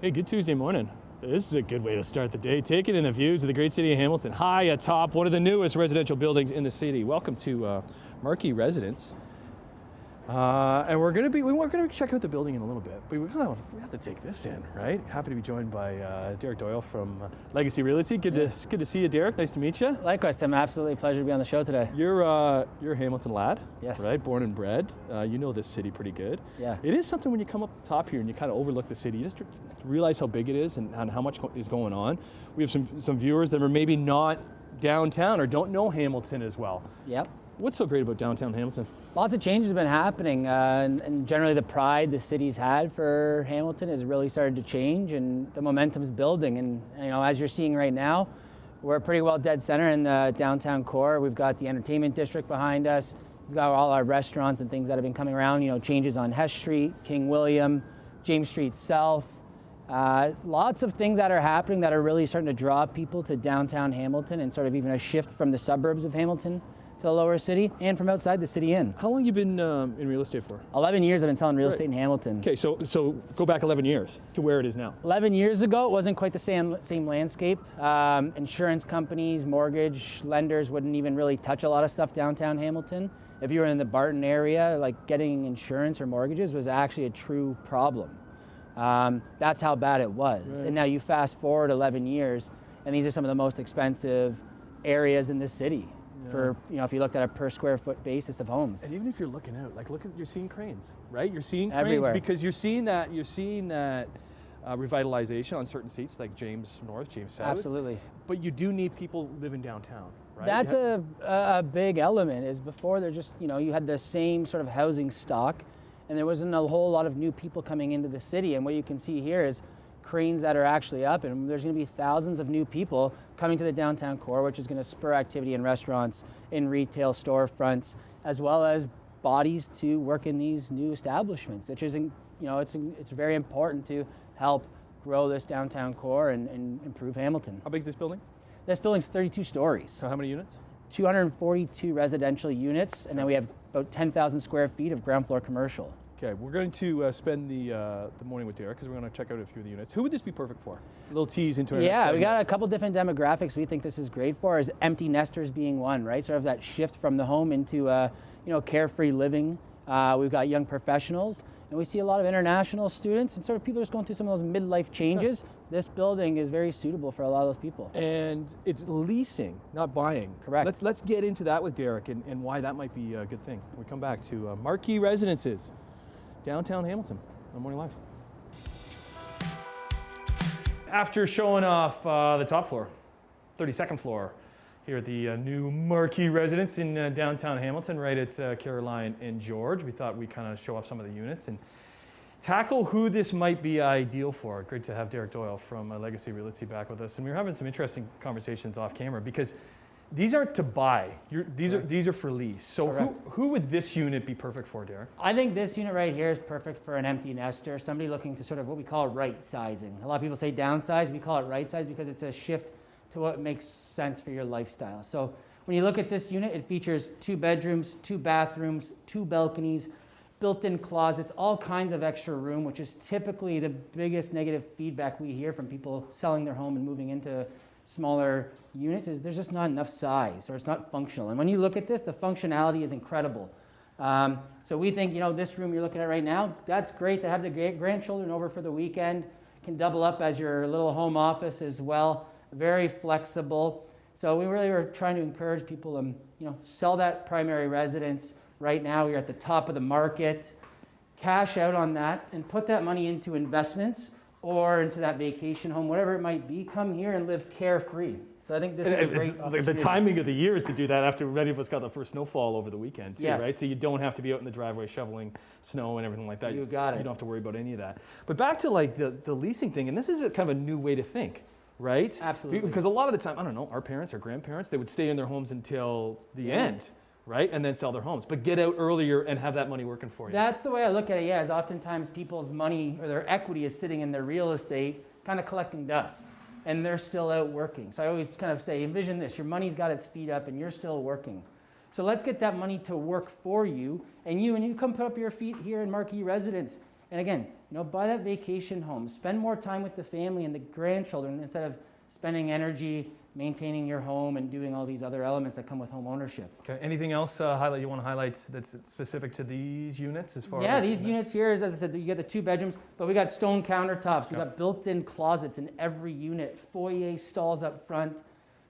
Hey, good Tuesday morning. This is a good way to start the day. Taking in the views of the great city of Hamilton, high atop one of the newest residential buildings in the city. Welcome to Marquee Residence. And we're going to check out the building in a little bit, but we have to take this in, right? Happy to be joined by Derek Doyle from Legacy Realty. Good to see you, Derek. Nice to meet you. Likewise, Tim. Absolutely a pleasure to be on the show today. You're a Hamilton lad, yes, right? Born and bred. You know this city pretty good. Yeah. It is something when you come up top here and you kind of overlook the city, you just realize how big it is and how much is going on. We have some viewers that are maybe not downtown or don't know Hamilton as well. Yep. What's so great about downtown Hamilton? Lots of changes have been happening, and generally the pride the city's had for Hamilton has really started to change, and the momentum's building. And as you're seeing right now, we're pretty well dead center in the downtown core. We've got the entertainment district behind us. We've got all our restaurants and things that have been coming around. Changes on Hess Street, King William, James Street South. Lots of things that are happening that are really starting to draw people to downtown Hamilton, and sort of even a shift from the suburbs of Hamilton to the lower city and from outside the city in. How long have you been in real estate for? 11 years I've been selling real estate in Hamilton. Okay, so go back 11 years to where it is now. 11 years ago, it wasn't quite the same landscape. Insurance companies, mortgage lenders wouldn't even really touch a lot of stuff downtown Hamilton. If you were in the Barton area, like getting insurance or mortgages was actually a true problem. That's how bad it was. Right. And now you fast forward 11 years, and these are some of the most expensive areas in the city. Yeah. For if you looked at a per square foot basis of homes. And even if you're looking out, you're seeing cranes, right? You're seeing cranes everywhere, because you're seeing that revitalization on certain seats like James North, James South. Absolutely. But you do need people living downtown, right? That's a big element. Is before they're just you had the same sort of housing stock, and there wasn't a whole lot of new people coming into the city. And what you can see here is cranes that are actually up, and there's going to be thousands of new people coming to the downtown core, which is going to spur activity in restaurants, in retail storefronts, as well as bodies to work in these new establishments, which is it's very important to help grow this downtown core and improve Hamilton. How big is this building? This building's 32 stories. So how many units? 242 residential units, and then we have about 10,000 square feet of ground floor commercial. Okay, we're going to spend the morning with Derek because we're going to check out a few of the units. Who would this be perfect for? A little tease into our next segment. We got a couple different demographics we think this is great for, is empty nesters being one, right? Sort of that shift from the home into carefree living. We've got young professionals, and we see a lot of international students and sort of people just going through some of those midlife changes. Sure. This building is very suitable for a lot of those people. And it's leasing, not buying. Correct. Let's get into that with Derek and why that might be a good thing. We come back to Marquee Residences, downtown Hamilton, on Morning Live. After showing off the top floor, 32nd floor, here at the new Marquee Residence in downtown Hamilton, right at Caroline and George, we thought we'd kind of show off some of the units and tackle who this might be ideal for. Great to have Derek Doyle from Legacy Realty back with us, and we were having some interesting conversations off camera because these aren't to buy. These are for lease. So who would this unit be perfect for, Derek? I think this unit right here is perfect for an empty nester, somebody looking to sort of what we call right sizing. A lot of people say downsize. We call it right size because it's a shift to what makes sense for your lifestyle. So when you look at this unit, it features 2 bedrooms, 2 bathrooms, 2 balconies, built-in closets, all kinds of extra room, which is typically the biggest negative feedback we hear from people selling their home and moving into smaller units, is there's just not enough size or it's not functional. And when you look at this, the functionality is incredible. So we think, this room you're looking at right now, that's great to have the grandchildren over for the weekend. Can double up as your little home office as well. Very flexible. So we really were trying to encourage people to, sell that primary residence. Right now, you're at the top of the market. Cash out on that and put that money into investments or into that vacation home, whatever it might be. Come here and live carefree. So I think this is a great opportunity. The timing of the year is to do that after many of us got the first snowfall over the weekend too, yes, right? So you don't have to be out in the driveway shoveling snow and everything like that. You got it. You don't have to worry about any of that. But back to the leasing thing, and this is a kind of a new way to think, right? Absolutely. Because a lot of the time, I don't know, our parents or grandparents, they would stay in their homes until the end, right? And then sell their homes. But get out earlier and have that money working for you. That's the way I look at it, is oftentimes people's money or their equity is sitting in their real estate, kind of collecting dust. And they're still out working. So I always kind of say, envision this, your money's got its feet up and you're still working. So let's get that money to work for you. And you come put up your feet here in Marquee Residence And again, buy that vacation home. Spend more time with the family and the grandchildren instead of spending energy maintaining your home and doing all these other elements that come with home ownership. Okay. Anything else you want to highlight that's specific to these units as far as? Yeah, these units here, as I said, you get the 2 bedrooms, but we got stone countertops. We got built-in closets in every unit, foyer stalls up front,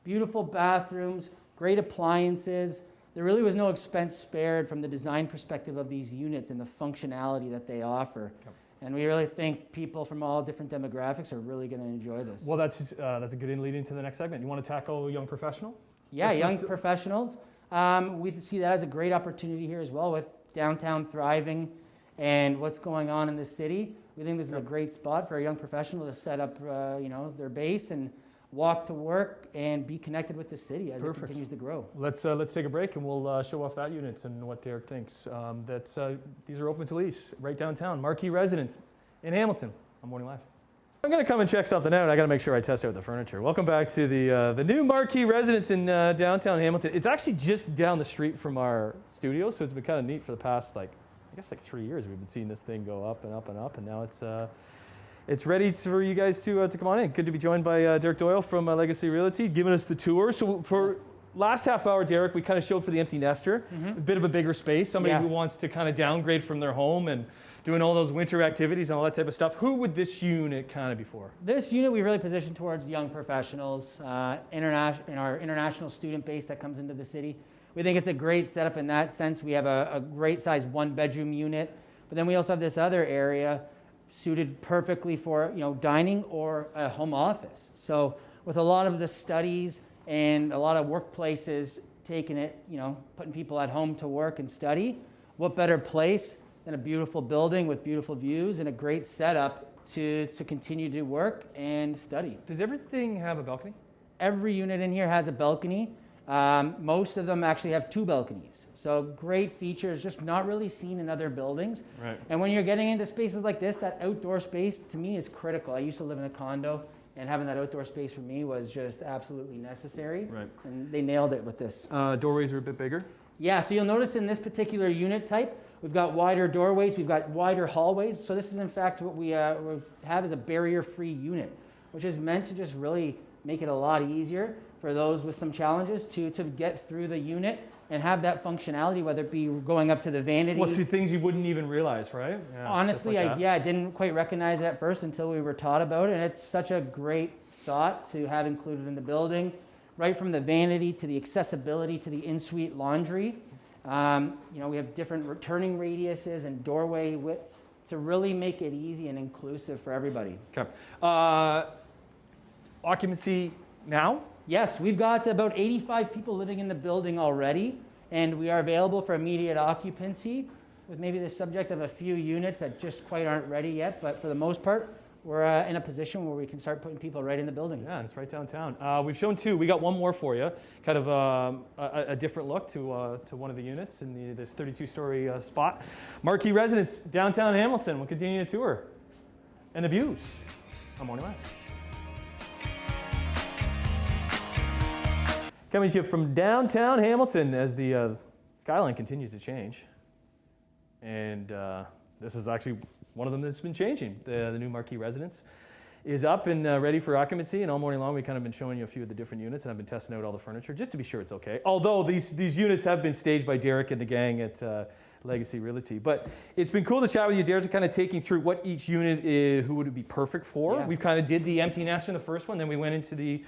beautiful bathrooms, great appliances. There really was no expense spared from the design perspective of these units and the functionality that they offer. Okay. And we really think people from all different demographics are really going to enjoy this. Well, that's a good lead into the next segment. You want to tackle young professional? Yeah, young professionals. We see that as a great opportunity here as well with downtown thriving and what's going on in the city. We think this is a great spot for a young professional to set up their base and walk to work and be connected with the city as it continues to grow. Let's take a break and we'll show off that units and what Derek thinks. These are open to lease right downtown. Marquee Residence in Hamilton on Morning Live. I'm going to come and check something out. I got to make sure I test out the furniture. Welcome back to the new Marquee Residence in downtown Hamilton. It's actually just down the street from our studio, so it's been kind of neat for the past 3 years. We've been seeing this thing go up and up and up, and now it's ready for you guys to come on in. Good to be joined by Derek Doyle from Legacy Realty, giving us the tour. So for last half hour, Derek, we kind of showed for the empty nester, a bit of a bigger space, somebody who wants to kind of downgrade from their home and doing all those winter activities and all that type of stuff. Who would this unit kind of be for? This unit we really position towards young professionals, our international student base that comes into the city. We think it's a great setup in that sense. We have a great size 1-bedroom unit, but then we also have this other area suited perfectly for dining or a home office. So with a lot of the studies and a lot of workplaces taking it, putting people at home to work and study, what better place than a beautiful building with beautiful views and a great setup to continue to work and study. Does everything have a balcony? Every unit in here has a balcony. Most of them actually have 2 balconies. So great features, just not really seen in other buildings. Right. And when you're getting into spaces like this, that outdoor space to me is critical. I used to live in a condo, and having that outdoor space for me was just absolutely necessary. Right. And they nailed it with this. Doorways are a bit bigger. Yeah, so you'll notice in this particular unit type, we've got wider doorways, we've got wider hallways. So this is in fact what we have as a barrier-free unit, which is meant to just really make it a lot easier for those with some challenges to get through the unit and have that functionality, whether it be going up to the vanity. Well, see, things you wouldn't even realize, right? Yeah, honestly, I didn't quite recognize it at first until we were taught about it, and it's such a great thought to have included in the building, right from the vanity to the accessibility to the in-suite laundry. We have different turning radiuses and doorway widths to really make it easy and inclusive for everybody. Okay. Occupancy now? Yes, we've got about 85 people living in the building already, and we are available for immediate occupancy with maybe the subject of a few units that just quite aren't ready yet, but for the most part, we're in a position where we can start putting people right in the building. Yeah, it's right downtown. We've shown 2. We got one more for you, kind of a different look to one of the units in this 32-story spot. Marquee Residence, downtown Hamilton. We'll continue the tour. And the views on Morning Live. Coming to you from downtown Hamilton as the skyline continues to change. And this is actually one of them that's been changing. The new Marquee Residence is up and ready for occupancy, and all morning long we've kind of been showing you a few of the different units, and I've been testing out all the furniture just to be sure it's okay. Although these units have been staged by Derek and the gang at Legacy Realty. But it's been cool to chat with you, Derek, to kind of taking through what each unit is, who would it be perfect for. Yeah. We've kind of did the empty nester in the first one, then we went into the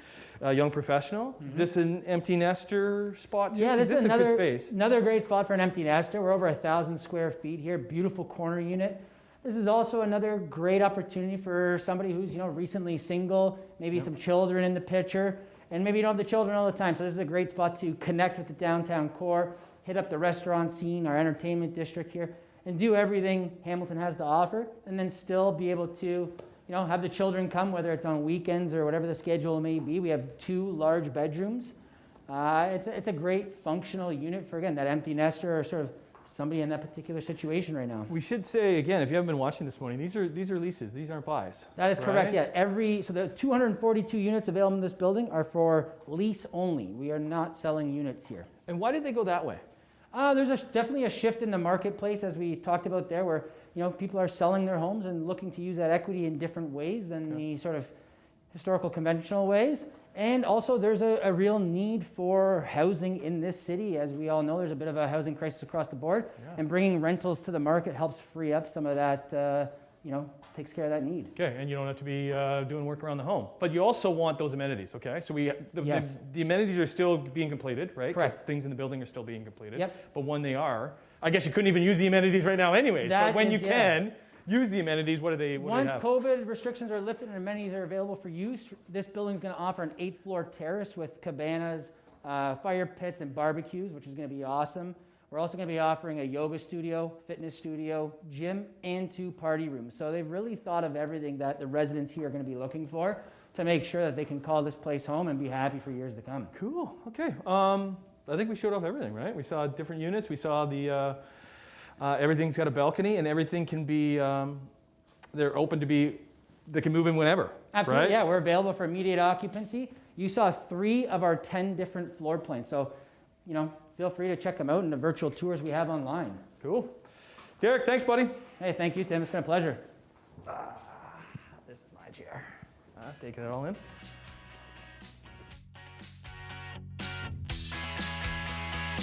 young professional. Mm-hmm. This an empty nester spot too? Yeah, this is a good space. Another great spot for an empty nester. We're over 1,000 square feet here, beautiful corner unit. This is also another great opportunity for somebody who's recently single, maybe some children in the picture, and maybe you don't have the children all the time. So this is a great spot to connect with the downtown core, hit up the restaurant scene, our entertainment district here, and do everything Hamilton has to offer, and then still be able to have the children come, whether it's on weekends or whatever the schedule may be. We have 2 large bedrooms. It's a great functional unit for, again, that empty nester or sort of somebody in that particular situation right now. We should say, again, if you haven't been watching this morning, these are leases. These aren't buys. That is correct, yeah. So the 242 units available in this building are for lease only. We are not selling units here. And why did they go that way? There's definitely a shift in the marketplace, as we talked about there, where people are selling their homes and looking to use that equity in different ways than the sort of historical conventional ways. And also there's a real need for housing in this city. As we all know, there's a bit of a housing crisis across the board, and bringing rentals to the market helps free up some of that, takes care of that need. Okay, and you don't have to be doing work around the home. But you also want those amenities, okay? So the amenities are still being completed, right? 'Cause Correct. things in the building are still being completed. Yep. But when they are, I guess you couldn't even use the amenities right now anyways. But when you can use the amenities, what do they Once have? COVID restrictions are lifted and amenities are available for use, this building is going to offer an 8-floor terrace with cabanas, fire pits, and barbecues, which is going to be awesome. We're also going to be offering a yoga studio, fitness studio, gym, and 2 party rooms. So they've really thought of everything that the residents here are going to be looking for to make sure that they can call this place home and be happy for years to come. Cool. Okay. I think we showed off everything, right? We saw different units. We saw the everything's got a balcony, and everything can be. They're open to be. They can move in whenever. Absolutely. Right? Yeah, we're available for immediate occupancy. You saw 3 of our 10 different floor plans. So, feel free to check them out in the virtual tours we have online. Cool. Derek, thanks, buddy. Hey, thank you, Tim. It's been a pleasure. This is my chair. Taking it all in.